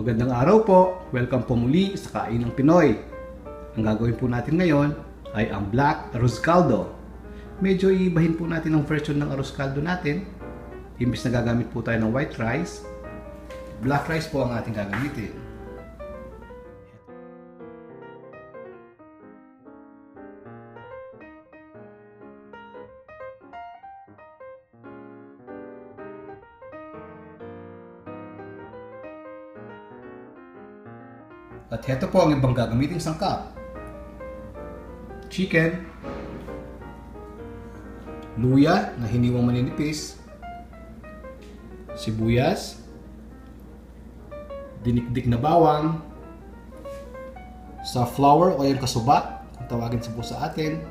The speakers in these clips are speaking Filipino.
Magandang araw po. Welcome po muli sa Kain ng Pinoy. Ang gagawin po natin ngayon ay ang Black Arroz Caldo. Medyo iibahin po natin ang version ng arroz caldo natin. Imbis na gagamit po tayo ng white rice, black rice po ang ating gagamitin. At heto po ang ibang gagamiting sangkap. Chicken, luya na hiniwang maninipis, sibuyas, dinikdik na bawang, safflower o yung kasuba, kung tawagin po sa atin,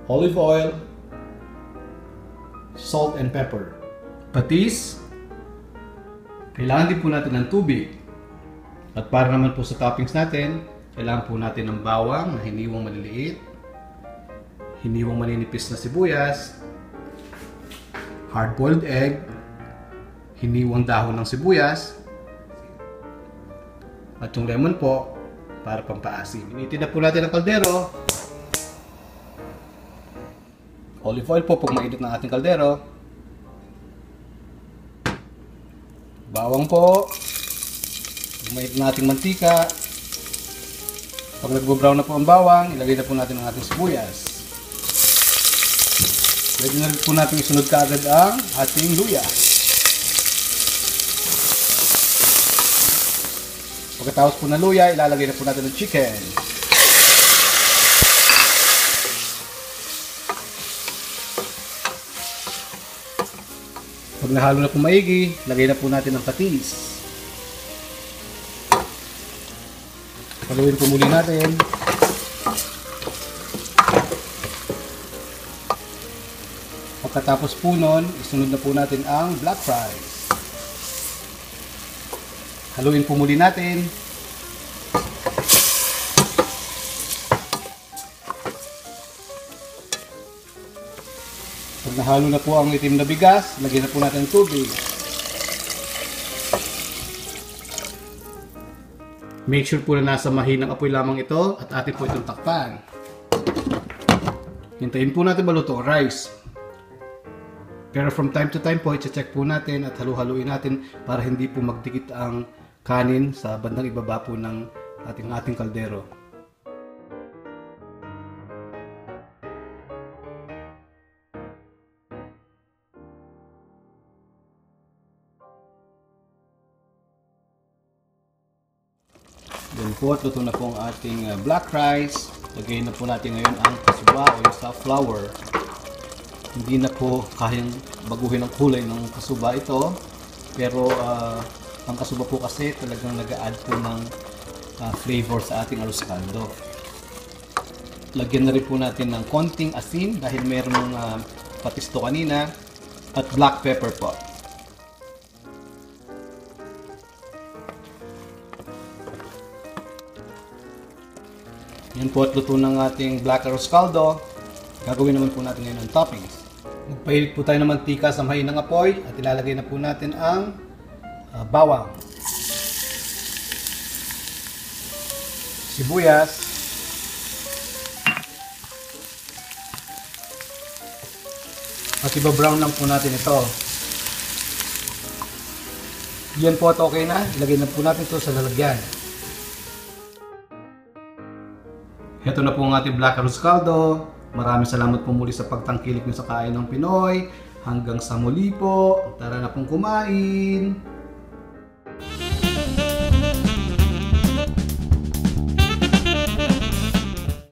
olive oil, salt and pepper, patis, kailangan din po natin ng tubig. At para naman po sa toppings natin, kailangan po natin ng bawang na hiniwang maliliit, hiniwang maninipis na sibuyas, hard-boiled egg, hiniwang dahon ng sibuyas, at yung lemon po para pampaasim. Initin na po natin ang kaldero. Olive oil po pag mainit ng ating kaldero. Bawang po. Mainit na ating mantika. Pag nagbo-brown na po ang bawang, ilagay na po natin ang ating sibuyas. Pwede na rin po natin isunod kaagad ang ating luya. Pagkatapos po ng luya, ilalagay na po natin ang chicken. Pag nahalo na po maigi, lagay na po natin ang patis. Haluin po muli natin. Pagkatapos po nun, isunod na po natin ang black rice. Haluin po muli natin. Pag nahalo na po ang itim na bigas, lagyan na po natin ng tubig. Make sure po na nasa mahinang apoy lamang ito at atin po itong takpan. Hintayin po natin maluto ang rice. Pero from time to time po, i-check po natin at halu-haluin natin para hindi po magdikit ang kanin sa bandang ibaba po ng ating kaldero. Then po, luto na po ang ating black rice. Lagay na po natin ngayon ang kasuba o yung safflower. Hindi na po kayang baguhin ang kulay ng kasuba ito. Pero ang kasuba po kasi talagang nag-a-add po ng flavor sa ating arroz caldo. Lagyan na rin po natin ng konting asin dahil meron ng patis to kanina. At black pepper po. Yan po at luto ng ating black arroz caldo. Gagawin naman po natin ngayon ang toppings. Magpainit po tayo ng mantika sa mahinang apoy at ilalagay na po natin ang bawang, sibuyas, at iba-brown lang po natin ito. Yan po at okay na. Ilagay na po natin ito sa lalagyan. Ito na po ang ating black arroz caldo. Maraming salamat po muli sa pagtangkilik niyo sa Kain ng Pinoy. Hanggang sa muli po. Tara na pong kumain.